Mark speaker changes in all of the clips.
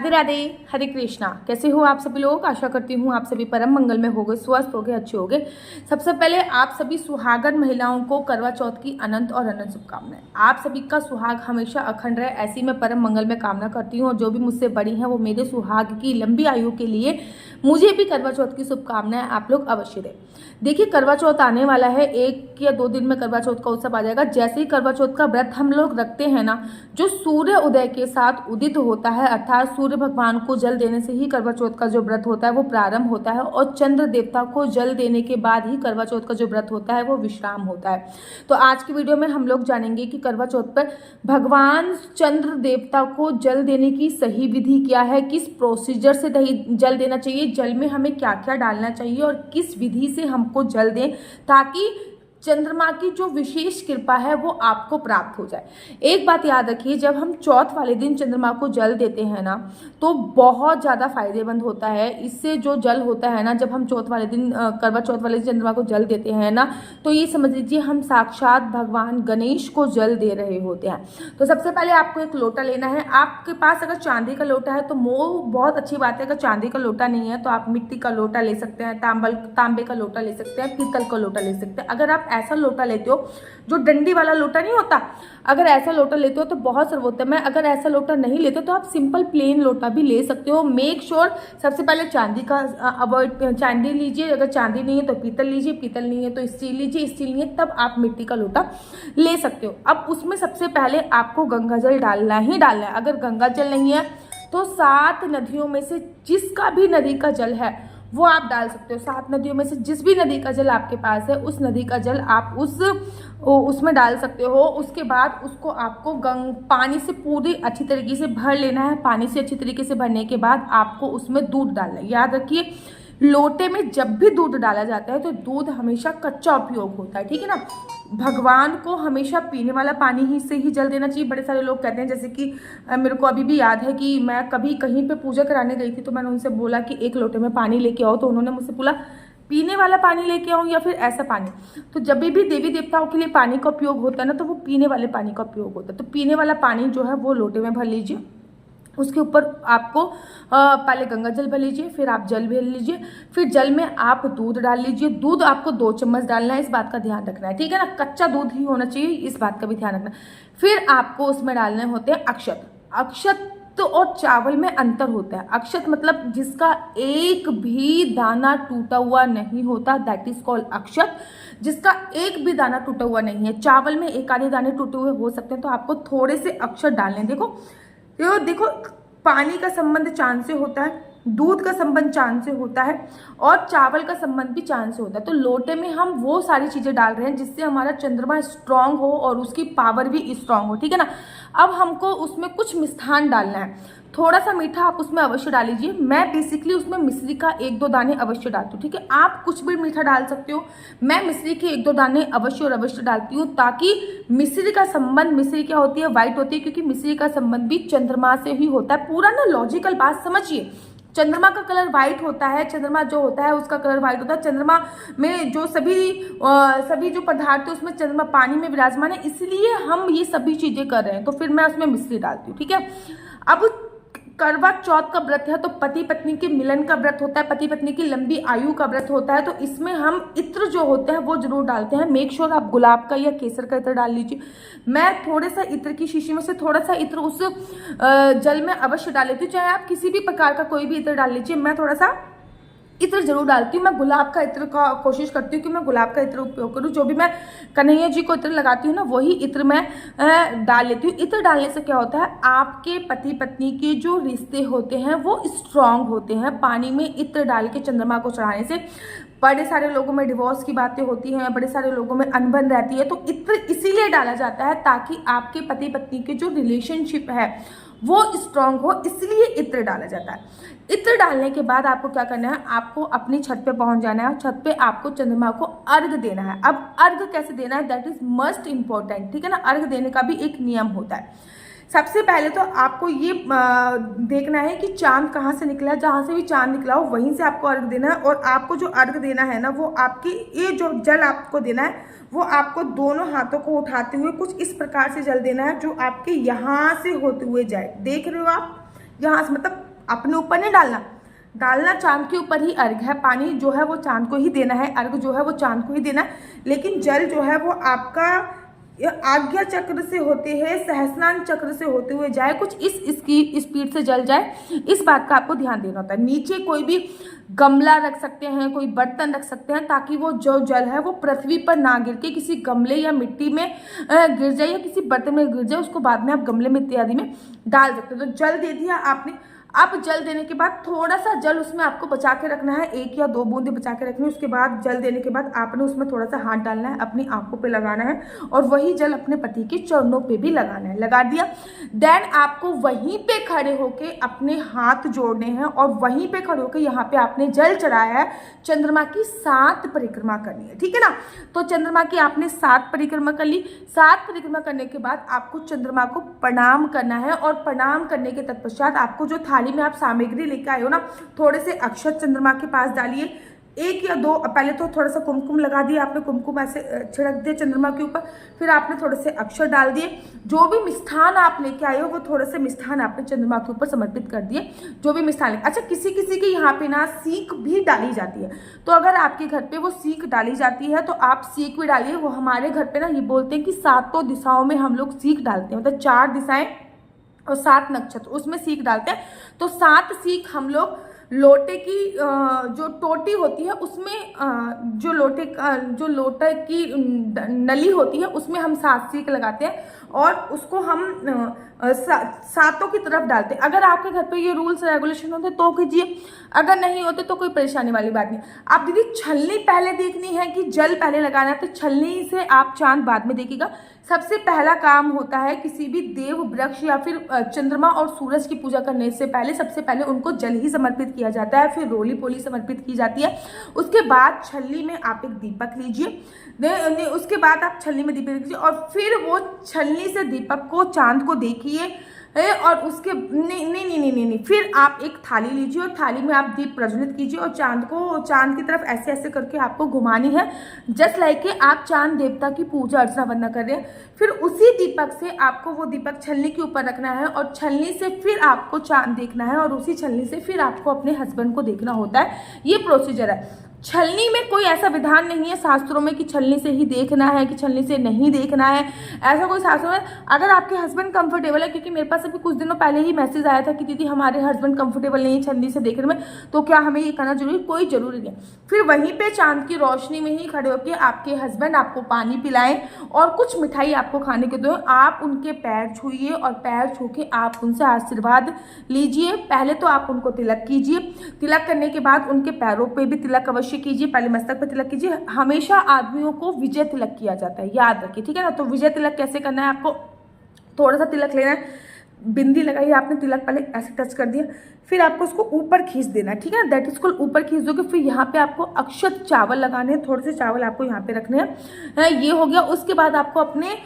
Speaker 1: राधे राधे, हरे कृष्णा। कैसे हो आप सभी लोग? आशा करती हूँ आप सभी परम मंगल में होगे, स्वस्थ होगे, अच्छे होगे। सबसे पहले आप सभी सुहागन महिलाओं को करवा चौथ की अनंत और अनंत शुभकामनाएं। आप सभी का सुहाग हमेशा अखंड रहे, ऐसी मैं परम मंगल में कामना करती हूँ। और जो भी मुझसे बड़ी हैं वो मेरे सुहाग की लंबी आयु के लिए मुझे भी करवा चौथ की शुभकामनाएं आप लोग अवश्य दें। देखिए, करवा चौथ आने वाला है, 1 या 2 दिन में करवा चौथ का उत्सव आ जाएगा। जैसे ही करवा चौथ का व्रत हम लोग रखते हैं ना, जो सूर्य उदय के साथ उदित होता है, अर्थात सूर्य भगवान को जल देने से ही करवा चौथ का जो व्रत होता है वो प्रारंभ होता है, और चंद्र देवता को जल देने के बाद ही करवा चौथ का जो व्रत होता है वो विश्राम होता है। तो आज की वीडियो में हम लोग जानेंगे कि करवा चौथ पर भगवान चंद्र देवता को जल देने की सही विधि क्या है, किस प्रोसीजर से जल देना चाहिए, जल में हमें क्या क्या डालना चाहिए और किस विधि से हमको जल दें ताकि चंद्रमा की जो विशेष कृपा है वो आपको प्राप्त हो जाए। एक बात याद रखिए, जब हम चौथ वाले दिन चंद्रमा को जल देते हैं ना तो बहुत ज़्यादा फायदेमंद होता है। इससे जो जल होता है ना, जब हम चौथ वाले दिन करवा चौथ वाले दिन चंद्रमा को जल देते हैं ना, तो ये समझ लीजिए हम साक्षात भगवान गणेश को जल दे रहे होते हैं। तो सबसे पहले आपको एक लोटा लेना है। आपके पास अगर चांदी का लोटा है तो बहुत अच्छी बात है। अगर चांदी का लोटा नहीं है तो आप मिट्टी का लोटा ले सकते हैं, तांबे का लोटा ले सकते हैं, पीतल का लोटा ले सकते हैं। अगर आप ऐसा लोटा लेते हो जो डंडी वाला लोटा नहीं होता, अगर ऐसा लोटा लेते हो तो बहुत सर्वोत्तम है। अगर ऐसा लोटा नहीं लेते तो आप सिंपल प्लेन लोटा भी ले सकते हो। मेक श्योर सबसे पहले चांदी का अवॉइड, चांदी लीजिए। अगर चांदी नहीं है तो पीतल लीजिए, पीतल नहीं है तो स्टील लीजिए, स्टील नहीं है तब आप मिट्टी का लोटा ले सकते हो। अब उसमें सबसे पहले आपको गंगा जल डालना ही डालना है। अगर गंगा जल नहीं है तो 7 नदियों में से जिसका भी नदी का जल है वो आप डाल सकते हो। 7 नदियों में से जिस भी नदी का जल आपके पास है उस नदी का जल आप उसमें डाल सकते हो। उसके बाद उसको आपको पानी से पूरी अच्छी तरीके से भर लेना है। पानी से अच्छी तरीके से भरने के बाद आपको उसमें दूध डालना है। याद रखिए, लोटे में जब भी दूध डाला जाता है तो दूध हमेशा कच्चा उपयोग होता है, ठीक है ना। भगवान को हमेशा पीने वाला पानी ही से ही जल देना चाहिए। बड़े सारे लोग कहते हैं, जैसे कि मेरे को अभी भी याद है कि मैं कभी कहीं पे पूजा कराने गई थी तो मैंने उनसे बोला कि 1 लोटे में पानी लेके आओ, तो उन्होंने मुझसे बोला पीने वाला पानी लेके आऊँ या फिर ऐसा पानी। तो जब भी देवी देवताओं के लिए पानी का उपयोग होता है ना तो वो पीने वाले पानी का उपयोग होता है। तो पीने वाला पानी जो है वो लोटे में भर लीजिए। उसके ऊपर आपको पहले गंगा जल भर लीजिए, फिर आप जल भर लीजिए, फिर जल में आप दूध डाल लीजिए। दूध आपको 2 चम्मच डालना है, इस बात का ध्यान रखना है, ठीक है ना। कच्चा दूध ही होना चाहिए, इस बात का भी ध्यान रखना है। फिर आपको उसमें डालने होते हैं अक्षत। अक्षत और चावल में अंतर होता है। अक्षत मतलब जिसका एक भी दाना टूटा हुआ नहीं होता, दैट इज कॉल्ड अक्षत। जिसका एक भी दाना टूटा हुआ नहीं है। चावल में 1 आधे दाने टूटे हुए हो सकते हैं, तो आपको थोड़े से अक्षत डालने। देखो, पानी का संबंध चांद से होता है, दूध का संबंध चांद से होता है और चावल का संबंध भी चांद से होता है। तो लोटे में हम वो सारी चीजें डाल रहे हैं जिससे हमारा चंद्रमा स्ट्रांग हो और उसकी पावर भी स्ट्रांग हो, ठीक है ना। अब हमको उसमें कुछ मिष्ठान डालना है। थोड़ा सा मीठा आप उसमें अवश्य डाल लीजिए। मैं बेसिकली उसमें मिश्री का 1-2 दाने अवश्य डालती हूँ, ठीक है। आप कुछ भी मीठा डाल सकते हो। मैं मिश्री के 1-2 दाने अवश्य और अवश्य डालती हूँ ताकि मिश्री का संबंध, मिश्री क्या होती है, व्हाइट होती है, क्योंकि मिश्री का संबंध भी चंद्रमा से ही होता है। पूरा ना लॉजिकल बात समझिए। चंद्रमा का कलर व्हाइट होता है, चंद्रमा जो होता है उसका कलर व्हाइट होता है। चंद्रमा में जो सभी जो पदार्थ है उसमें चंद्रमा पानी में विराजमान है, इसलिए हम ये सभी चीजें कर रहे हैं। तो फिर मैं उसमें मिश्री डालती हूँ, ठीक है। अब करवा चौथ का व्रत है तो पति पत्नी के मिलन का व्रत होता है, पति पत्नी की लंबी आयु का व्रत होता है। तो इसमें हम इत्र जो होते हैं वो जरूर डालते हैं। मेक श्योर आप गुलाब का या केसर का इत्र डाल लीजिए। मैं थोड़े सा इत्र की शीशी में से थोड़ा सा इत्र उस जल में अवश्य डाल लेती हूँ। चाहे आप किसी भी प्रकार का कोई भी इत्र डाल लीजिए, मैं थोड़ा सा इत्र जरूर डालती हूँ। मैं गुलाब का इत्र का कोशिश करती हूँ कि मैं गुलाब का इत्र उपयोग करूँ। जो भी मैं कन्हैया जी को इत्र लगाती हूँ ना, वही इत्र मैं डाल लेती हूँ। इत्र डालने से क्या होता है, आपके पति पत्नी के जो रिश्ते होते हैं वो स्ट्रांग होते हैं। पानी में इत्र डाल के चंद्रमा को चढ़ाने से बड़े सारे लोगों में डिवोर्स की बातें होती हैं, बड़े सारे लोगों में अनबन रहती है। तो इत्र इसीलिए डाला जाता है ताकि आपके पति पत्नी के जो रिलेशनशिप है वो स्ट्रांग हो, इसलिए इत्र डाला जाता है। इत्र डालने के बाद आपको क्या करना है, आपको अपनी छत पे पहुंच जाना है। छत पे आपको चंद्रमा को अर्घ देना है। अब अर्घ कैसे देना है, दैट इज मस्ट इम्पोर्टेंट, ठीक है ना। अर्घ देने का भी एक नियम होता है। सबसे पहले तो आपको ये देखना है कि चांद कहाँ से निकला है। जहाँ से भी चांद निकला हो वहीं से आपको अर्घ देना है। और आपको जो अर्घ देना है ना, वो आपकी ये जो जल आपको देना है वो आपको दोनों हाथों को उठाते हुए कुछ इस प्रकार से जल देना है जो आपके यहाँ से होते हुए जाए। देख रहे हो आप, यहाँ से मतलब अपने ऊपर नहीं डालना चांद के ऊपर ही अर्घ है। पानी जो है वो चांद को ही देना है, अर्घ जो है वो चांद को ही देना है। लेकिन जल जो है वो आपका आज्ञा चक्र से होते हैं, सहस्त्रान चक्र से होते हुए जाए, कुछ इसकी स्पीड से जल जाए, इस बात का आपको ध्यान देना होता है। नीचे कोई भी गमला रख सकते हैं, कोई बर्तन रख सकते हैं, ताकि वो जो जल है वो पृथ्वी पर ना गिर के किसी गमले या मिट्टी में गिर जाए या किसी बर्तन में गिर जाए, उसको बाद में आप गमले में इत्यादि में डाल सकते हो। तो जल दे दिया आपने। अब जल देने के बाद थोड़ा सा जल उसमें आपको बचा के रखना है, 1 या 2 बूंदे बचा के रखनी है। उसके बाद जल देने के बाद आपने उसमें थोड़ा सा हाथ डालना है, अपनी आंखों पे लगाना है और वही जल अपने पति के चरणों पे भी लगाना है। लगा दिया, देन आपको वहीं पे खड़े होके अपने हाथ जोड़ने हैं और वहीं पे खड़े होके यहाँ पे आपने जल चढ़ाया है, चंद्रमा की 7 परिक्रमा करनी है, ठीक है ना। तो चंद्रमा की आपने 7 परिक्रमा कर ली। 7 परिक्रमा करने के बाद आपको चंद्रमा को प्रणाम करना है और प्रणाम करने के तत्पश्चात आपको जो थाली में आप सामग्री लेके आए हो ना, थोड़े से अक्षत चंद्रमा के पास डालिए, 1 या 2। पहले तो थोड़ा सा कुमकुम लगा दिया आपने, कुमकुम ऐसे छिड़क दिया चंद्रमा के ऊपर, फिर आपने थोड़े से अक्षर डाल दिए। जो भी मिष्ठान आप लेके आए हो वो थोड़े से मिष्ठान आपने चंद्रमा के ऊपर समर्पित कर दिए, जो भी मिष्ठान लेके। अच्छा, किसी किसी के यहाँ पे ना सीख भी डाली जाती है, तो अगर आपके घर पे वो सीख डाली जाती है तो आप सीख भी डालिए। वो हमारे घर पे ना ये बोलते हैं कि 7 दिशाओं में हम लोग सीख डालते हैं, मतलब 4 दिशाएं और 7 नक्षत्र उसमें सीख डालते हैं। तो 7 सीख हम लोग लोटे की जो टोटी होती है उसमें जो लोटे की नली होती है उसमें हम 7 सीख लगाते हैं और उसको हम 7 की तरफ डालते हैं। अगर आपके घर पे ये रूल्स रेगुलेशन होते तो कीजिए, अगर नहीं होते तो कोई परेशानी वाली बात नहीं। आप दीदी छलनी पहले देखनी है कि जल पहले लगाना है, तो छलनी से आप चांद बाद में देखिएगा। सबसे पहला काम होता है किसी भी देव वृक्ष या फिर चंद्रमा और सूरज की पूजा करने से पहले सबसे पहले उनको जल ही समर्पित किया जाता है, फिर रोली पोली समर्पित की जाती है। उसके बाद छलनी में आप एक दीपक लीजिए, उसके बाद आप छलनी में दीपक लीजिए और फिर वो छलनी से दीपक को चांद को देखिए और उसके नहीं, फिर आप एक थाली लीजिए और थाली में आप दीप प्रज्वलित कीजिए और चांद की तरफ ऐसे ऐसे करके आपको घुमानी है, जस्ट लाइक कि आप चांद देवता की पूजा अर्चना वंदना कर रहे हैं। फिर उसी दीपक से आपको वो दीपक छलनी के ऊपर रखना है और छलनी से फिर आपको चांद देखना है और उसी छलनी से फिर आपको अपने हस्बैंड को देखना होता है। ये प्रोसीजर है। छलनी में कोई ऐसा विधान नहीं है शास्त्रों में कि छलनी से ही देखना है कि छलनी से नहीं देखना है, ऐसा कोई शास्त्रों में। अगर आपके हस्बैंड कंफर्टेबल है, क्योंकि मेरे पास अभी कुछ दिनों पहले ही मैसेज आया था कि दीदी हमारे हस्बैंड कंफर्टेबल नहीं है छलनी से देखने में, तो क्या हमें ये करना जरूरी? कोई जरूरी नहीं। फिर वहीं पे चांद की रोशनी में ही खड़े होकर आपके हस्बैंड आपको पानी पिलाएं और कुछ मिठाई आपको खाने के दो, आप उनके पैर छूइए और पैर छू के आप उनसे आशीर्वाद लीजिए। पहले तो आप उनको तिलक कीजिए, तिलक करने के बाद उनके पैरों पे भी तिलक अवश्य कीजिए, पहले मस्तक पे तिलक कीजिए। हमेशा आदमियों को विजय तिलक किया जाता है, याद रखिए, ठीक है ना। तो विजय तिलक कैसे करना है, आपको थोड़ा सा तिलक लेना है, बिंदी लगाई आपने, तिलक पहले ऐसे टच कर दिया, फिर आपको उसको ऊपर खींच देना है, ठीक है ना। दैट इसको ऊपर खींच दोगे, फिर यहाँ पे आपको अक्षत चावल लगाने हैं, थोड़े से चावल आपको यहाँ पे रखने हैं, ये हो गया। उसके बाद आपको अपने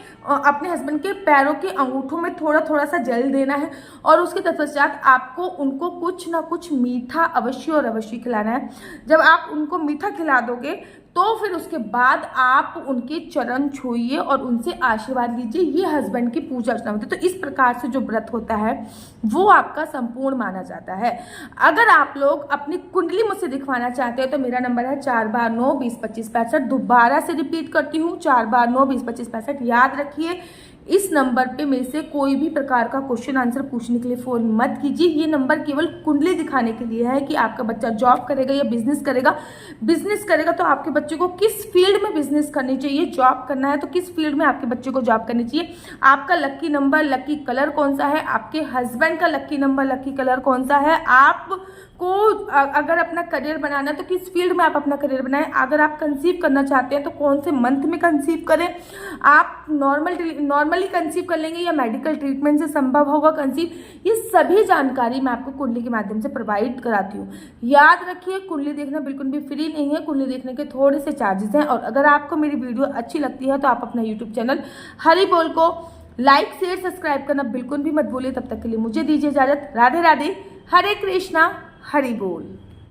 Speaker 1: हस्बैंड के पैरों के अंगूठों में थोड़ा थोड़ा सा जल देना है और उसके तत्पश्चात आपको उनको कुछ ना कुछ मीठा अवश्य और अवश्य खिलाना है। जब आप उनको मीठा खिला दोगे तो फिर उसके बाद आप उनके चरण छूइए और उनसे आशीर्वाद लीजिए। ये हस्बैंड की पूजा अर्चना होती है। तो इस प्रकार से जो व्रत होता है वो आपका संपूर्ण माना जाता है। अगर आप लोग अपनी कुंडली मुझसे दिखवाना चाहते हो तो मेरा नंबर है 4 बार 9 20 25 65। दोबारा से रिपीट करती हूँ, 4 बार 9 20 25 65। याद रखिए, इस नंबर पे मेरे से कोई भी प्रकार का क्वेश्चन आंसर पूछने के लिए फ़ोन मत कीजिए। ये नंबर केवल कुंडली दिखाने के लिए है कि आपका बच्चा जॉब करेगा या बिजनेस करेगा। बिजनेस करेगा तो आपके बच्चे को किस फील्ड में बिजनेस करनी चाहिए, जॉब करना है तो किस फील्ड में आपके बच्चे को जॉब करनी चाहिए, आपका लकी नंबर लकी कलर कौन सा है, आपके हस्बैंड का लकी नंबर लकी कलर कौन सा है, आपको अगर अपना करियर बनाना है तो किस फील्ड में आप अपना करियर बनाएं, अगर आप कंसीव करना चाहते हैं तो कौन से मंथ में कंसीव करें, आप नॉर्मली कंसीव कर लेंगे या मेडिकल ट्रीटमेंट से संभव होगा कंसीव। ये सभी जानकारी मैं आपको कुंडली के माध्यम से प्रोवाइड कराती हूँ। याद रखिए, कुंडली देखना बिल्कुल भी फ्री नहीं है, कुंडली देखने के थोड़े से चार्जेस हैं। और अगर आपको मेरी वीडियो अच्छी लगती है तो आप अपना यूट्यूब चैनल हरि बोल को लाइक शेयर सब्सक्राइब करना बिल्कुल भी मत भूलिए। तब तक के लिए मुझे दीजिए इजाजत। राधे राधे, हरे कृष्णा, हरि बोल।